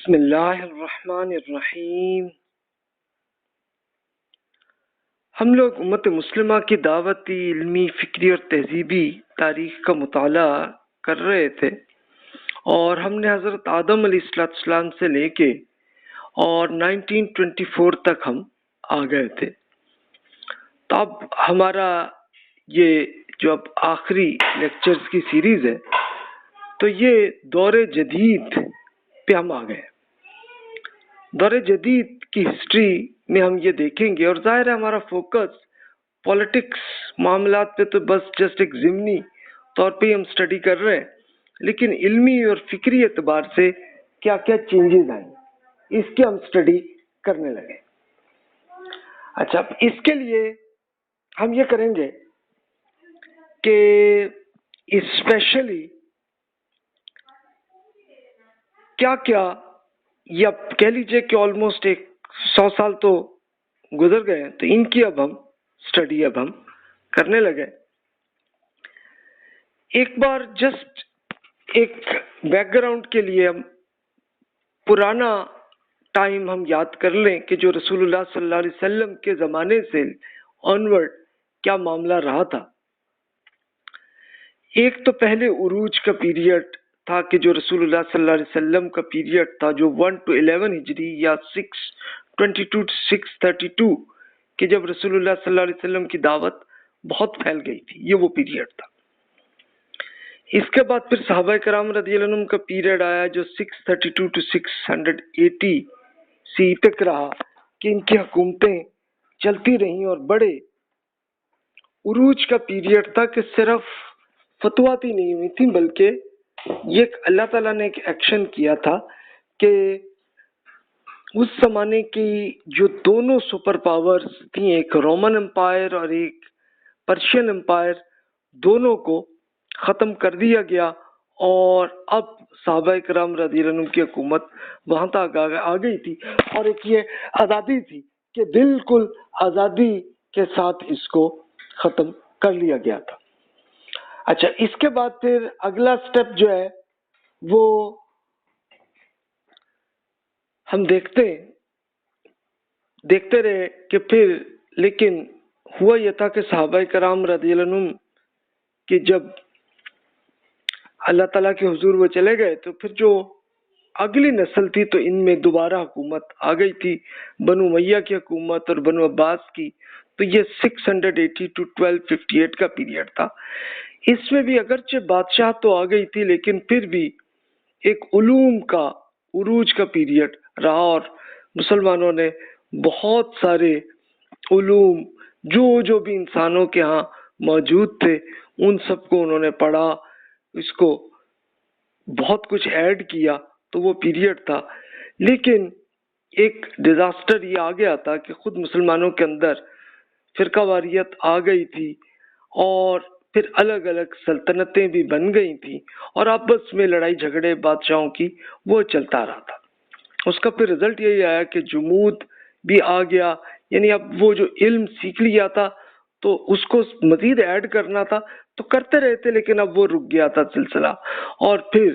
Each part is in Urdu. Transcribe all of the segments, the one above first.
بسم اللہ الرحمن الرحیم۔ ہم لوگ امت مسلمہ کی دعوتی، علمی، فکری اور تہذیبی تاریخ کا مطالعہ کر رہے تھے، اور ہم نے حضرت آدم علیہ السلام سے لے کے اور 1924 تک ہم آ گئے تھے۔ تو اب ہمارا یہ جو اب آخری لیکچرز کی سیریز ہے، تو یہ دور جدید پہ ہم آ گئے۔ دور جدید کی ہسٹری میں ہم یہ دیکھیں گے، اور ظاہر ہے ہمارا فوکس پولیٹکس معاملات پہ تو بس جسٹ ایک ضمنی طور پہ ہم اسٹڈی کر رہے ہیں، لیکن علمی اور فکری اعتبار سے کیا کیا چینجز آئیں اس کی ہم اسٹڈی کرنے لگے۔ اچھا، اب اس کے لیے ہم یہ کریں گے کہ اسپیشلی کیا یا کہہ لیجئے کہ آلموسٹ 100 سال تو گزر گئے ہیں، تو ان کی اب ہم اسٹڈی کرنے لگے۔ ایک بار جسٹ ایک بیک گراؤنڈ کے لیے ہم پرانا ٹائم ہم یاد کر لیں کہ جو رسول اللہ صلی اللہ علیہ وسلم کے زمانے سے آنورڈ کیا معاملہ رہا تھا۔ ایک تو پہلے عروج کا پیریڈ تھا کہ جو رسول اللہ صلی اللہ علیہ وسلم کا پیریڈ تھا، جو 1 to 11 ہجری یا 622 to 632 کہ جب رسول اللہ صلی اللہ علیہ وسلم کی دعوت بہت پھیل گئی تھی، یہ وہ پیریڈ تھا۔ اس کے بعد پھر صحابہ کرام رضی اللہ عنہم کا پیریڈ آیا جو 632 to 680 سی تک رہا، کہ ان کی حکومتیں چلتی رہیں اور بڑے عروج کا پیریڈ تھا کہ صرف فتوحات ہی نہیں ہوئی تھیں، بلکہ یہ اللہ تعالیٰ نے ایک ایکشن کیا تھا کہ اس زمانے کی جو دونوں سپر پاورز تھیں، ایک رومن امپائر اور ایک پرشین امپائر، دونوں کو ختم کر دیا گیا، اور اب صحابہ کرام رضی اللہ عنہم کی حکومت وہاں تک آ گئی تھی، اور ایک یہ آزادی تھی کہ بالکل آزادی کے ساتھ اس کو ختم کر لیا گیا تھا۔ اچھا، اس کے بعد پھر اگلا سٹیپ جو ہے وہ ہم دیکھتے رہے کہ پھر لیکن ہوا یہ تھا کہ صحابہ کرام رضی اللہ عنہم کہ جب اللہ تعالیٰ کے حضور وہ چلے گئے، تو پھر جو اگلی نسل تھی تو ان میں دوبارہ حکومت آ گئی تھی، بنو امیہ کی حکومت اور بنو عباس کی۔ تو یہ 680 to 1258 کا پیریڈ تھا۔ اس میں بھی اگرچہ بادشاہ تو آ گئی تھی، لیکن پھر بھی ایک علوم کا عروج کا پیریڈ رہا، اور مسلمانوں نے بہت سارے علوم جو بھی انسانوں کے ہاں موجود تھے ان سب کو انہوں نے پڑھا، اس کو بہت کچھ ایڈ کیا، تو وہ پیریڈ تھا۔ لیکن ایک ڈیزاسٹر یہ آ گیا تھا کہ خود مسلمانوں کے اندر فرقہ واریت آ گئی تھی، اور پھر الگ الگ سلطنتیں بھی بن گئی تھیں، اور آپس میں لڑائی جھگڑے بادشاہوں کی وہ چلتا رہا تھا۔ اس کا پھر رزلٹ یہی آیا کہ جمود بھی آ گیا، یعنی اب وہ جو علم سیکھ لیا تھا تو اس کو مزید ایڈ کرنا تھا، تو کرتے رہے تھے، لیکن اب وہ رک گیا تھا سلسلہ، اور پھر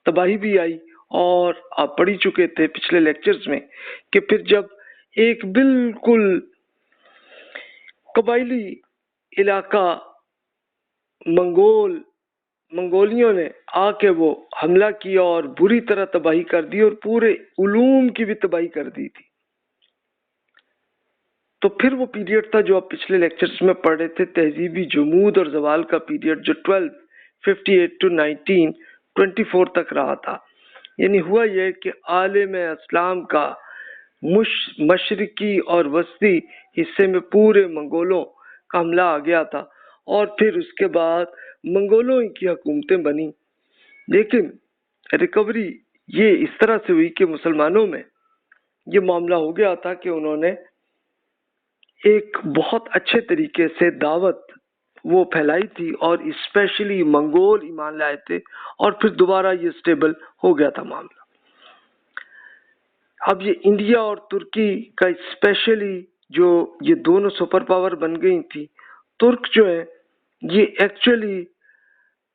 تباہی بھی آئی۔ اور آپ پڑھ ہی چکے تھے پچھلے لیکچرز میں کہ پھر جب ایک بالکل قبائلی علاقہ منگولیوں نے آ کے وہ حملہ کیا اور بری طرح تباہی کر دی، اور پورے علوم کی بھی تباہی کر دی تھی۔ تو پھر وہ پیریڈ تھا جو آپ پچھلے لیکچرز میں پڑھ رہے تھے، تہذیبی جمود اور زوال کا پیریڈ، جو 1258 to 1924 تک رہا تھا۔ یعنی ہوا یہ کہ عالم اسلام کا مشرقی اور وسطی حصے میں پورے منگولوں کا حملہ آ گیا تھا، اور پھر اس کے بعد منگولوں کی حکومتیں بنی۔ لیکن ریکوری یہ اس طرح سے ہوئی کہ مسلمانوں میں یہ معاملہ ہو گیا تھا کہ انہوں نے ایک بہت اچھے طریقے سے دعوت وہ پھیلائی تھی، اور اسپیشلی منگول ایمان لائے تھے، اور پھر دوبارہ یہ سٹیبل ہو گیا تھا معاملہ۔ اب یہ انڈیا اور ترکی کا اسپیشلی جو یہ دونوں سپر پاور بن گئی تھی، ترک جو ہے یہ ایکچولی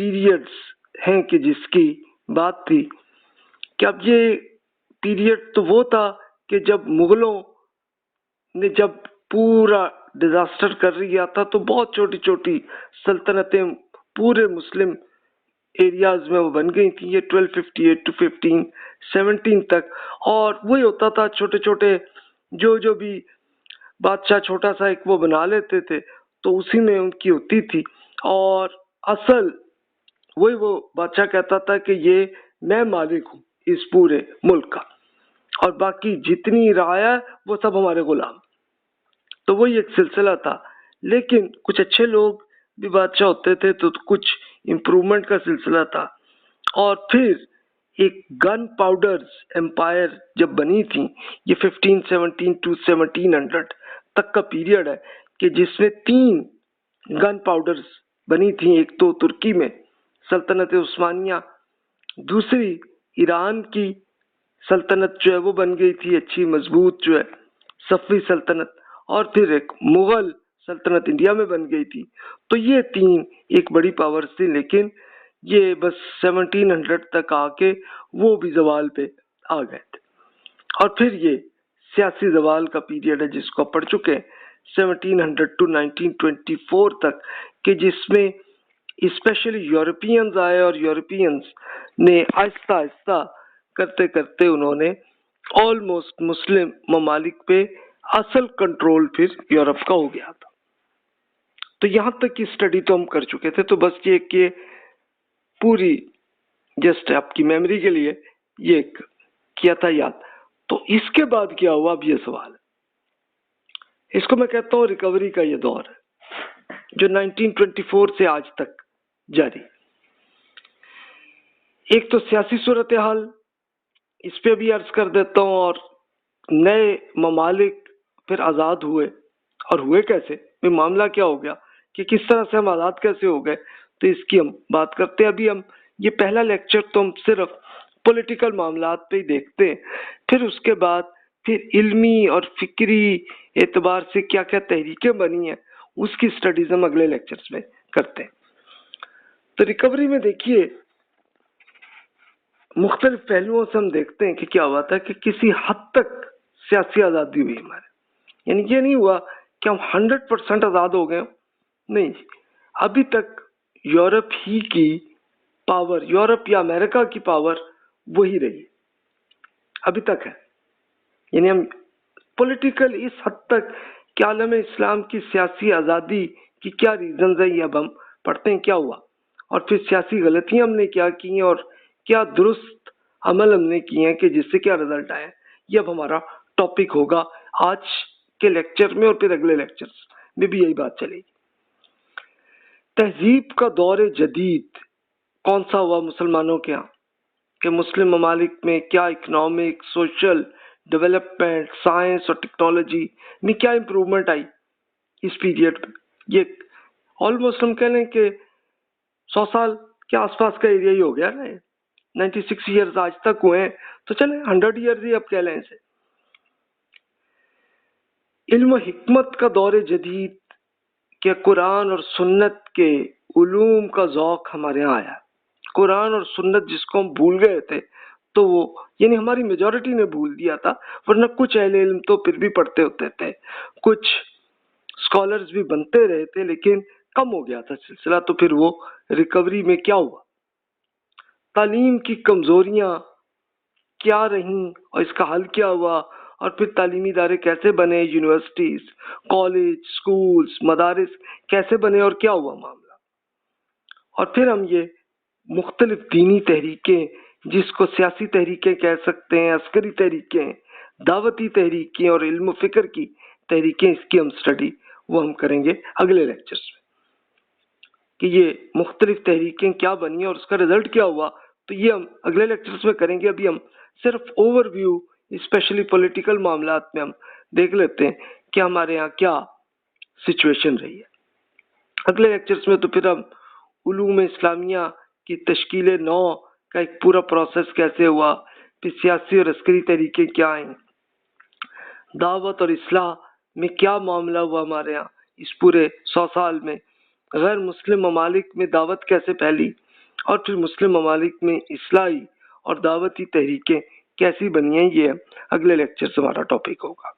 پیریڈز ہیں کہ جس کی بات تھی کہ اب یہ پیریڈ تو وہ تھا کہ جب مغلوں نے جب پورا ڈیزاسٹر کر لیا تھا تو بہت چھوٹی چھوٹی سلطنتیں پورے مسلم ایریاز میں وہ بن گئی تھیں، یہ 1258 to 1517 تک، اور وہی ہوتا تھا چھوٹے چھوٹے جو بھی بادشاہ چھوٹا سا ایک وہ بنا لیتے تھے تو اسی میں ان کی ہوتی تھی، اور اصل وہی وہ بادشاہ کہتا تھا کہ یہ میں مالک ہوں اس پورے ملک کا، اور باقی جتنی رعایا وہ سب ہمارے غلام. تو وہی ایک سلسلہ تھا، لیکن کچھ اچھے لوگ بھی بادشاہ ہوتے تھے تو کچھ امپرومنٹ کا سلسلہ تھا. اور پھر ایک گن پاؤڈرز امپائر جب بنی تھی، یہ 1517 to 1700 تک کا پیریڈ ہے کہ جس میں 3 گن پاؤڈرز بنی تھیں. ایک تو ترکی میں سلطنت عثمانیہ، دوسری ایران کی سلطنت جو ہے وہ بن گئی تھی اچھی مضبوط جو ہے صفوی سلطنت، اور پھر ایک مغل سلطنت انڈیا میں بن گئی تھی. تو یہ 3 ایک بڑی پاورز تھی، لیکن یہ بس 1700 تک آ کے وہ بھی زوال پہ آ گئے تھے. اور پھر یہ سیاسی زوال کا پیریڈ ہے جس کو پڑھ چکے 1700 to 1924 تک، کہ جس میں اسپیشلی یورپینز آئے، اور یورپینز نے آہستہ آہستہ کرتے کرتے انہوں نے آلموسٹ مسلم ممالک پہ اصل کنٹرول پھر یورپ کا ہو گیا تھا. تو یہاں تک کی اسٹڈی تو ہم کر چکے تھے، تو بس یہ کہ پوری جسٹ آپ کی میموری کے لیے یہ کیا تھا یاد. تو اس کے بعد کیا ہوا، اب یہ سوال ہے. اس کو میں کہتا ہوں ریکوری کا یہ دور ہے جو 1924 سے آج تک جاری. ایک تو سیاسی صورتحال، اس پہ بھی عرض کر دیتا ہوں، اور نئے ممالک پھر آزاد ہوئے، اور ہوئے کیسے، معاملہ کیا ہو گیا کہ کس طرح سے ہم آزاد کیسے ہو گئے، تو اس کی ہم بات کرتے ہیں. ابھی ہم یہ پہلا لیکچر تو ہم صرف پولیٹیکل معاملات پہ ہی دیکھتے ہیں، پھر اس کے بعد پھر علمی اور فکری اعتبار سے کیا کیا تحریکیں بنی ہیں اس کی سٹڈیز ہم اگلے لیکچرز میں کرتے ہیں. تو ریکوری میں دیکھیے مختلف پہلوؤں سے ہم دیکھتے ہیں کہ کیا ہوا تھا کہ کسی حد تک سیاسی آزادی ہوئی ہمارے، یعنی یہ نہیں ہوا کہ ہم 100% آزاد ہو گئے، نہیں، ابھی تک یورپ ہی کی پاور، یورپ یا امریکہ کی پاور وہی رہی ابھی تک ہے. یعنی ہم پولیٹیکل اس حد تک کہ عالم اسلام کی سیاسی آزادی کی کیا ریزنز ہیں یہ اب ہم پڑھتے ہیں کیا ہوا، اور پھر سیاسی غلطیاں ہم نے کیا کی ہیں اور کیا درست عمل ہم نے کیے ہیں کہ جس سے کیا رزلٹ آئے. یہ اب ہمارا ٹاپک ہوگا آج کے لیکچر میں، اور پھر اگلے لیکچر میں بھی یہی بات چلے گی. تہذیب کا دور جدید کون سا ہوا مسلمانوں کے ہاں، کہ مسلم ممالک میں کیا اکنامک، سوشل ڈیولپمنٹ، سائنس اور ٹیکنالوجی میں کیا امپرومنٹ آئی اس پیریڈ میں. یہ آلموسٹ ہم کہہ لیں کہ 100 سال کے آس پاس کا ایریا ہی ہو گیا نا، 96 ایئرز آج تک ہوئے ہیں، تو چلیں 100 ایئرز ہی اب کہہ لیں اسے. علم و حکمت کا دور جدید کہ قرآن اور سنت کے علوم کا ذوق ہمارے یہاں آیا. قرآن اور سنت جس کو ہم بھول گئے تھے تو وہ یعنی ہماری میجورٹی نے بھول دیا تھا، ورنہ کچھ اہل علم تو پھر بھی پڑھتے ہوتے تھے، کچھ اسکالرز بھی بنتے رہے تھے، لیکن کم ہو گیا تھا سلسلہ. تو پھر وہ ریکوری میں کیا ہوا، تعلیم کی کمزوریاں کیا رہیں اور اس کا حل کیا ہوا، اور پھر تعلیمی ادارے کیسے بنے، یونیورسٹیز، کالج، سکولز، مدارس کیسے بنے اور کیا ہوا معاملہ. اور پھر ہم یہ مختلف دینی تحریکیں جس کو سیاسی تحریکیں کہہ سکتے ہیں، عسکری تحریکیں، دعوتی تحریکیں اور علم و فکر کی تحریکیں، اس کی ہم سٹڈی وہ ہم کریں گے اگلے لیکچرز میں کہ یہ مختلف تحریکیں کیا بنی اور اس کا رزلٹ کیا ہوا. تو یہ ہم اگلے لیکچرز میں کریں گے. ابھی ہم صرف اوور ویو اسپیشلی پولیٹیکل معاملات میں ہم دیکھ لیتے ہیں کہ ہمارے ہاں کیا سچویشن رہی ہے. اگلے لیکچرز میں تو پھر ہم علوم اسلامیہ کی تشکیل نو کا ایک پورا پروسیس کیسے ہوا، پھر سیاسی اور عسکری طریقے کیا آئیں، دعوت اور اصلاح میں کیا معاملہ ہوا ہمارے ہاں اس پورے 100 سال میں، غیر مسلم ممالک میں دعوت کیسے پھیلی، اور پھر مسلم ممالک میں اصلاحی اور دعوتی تحریکیں کیسی بنی ہیں، یہ اگلے لیکچر سے ہمارا ٹاپک ہوگا۔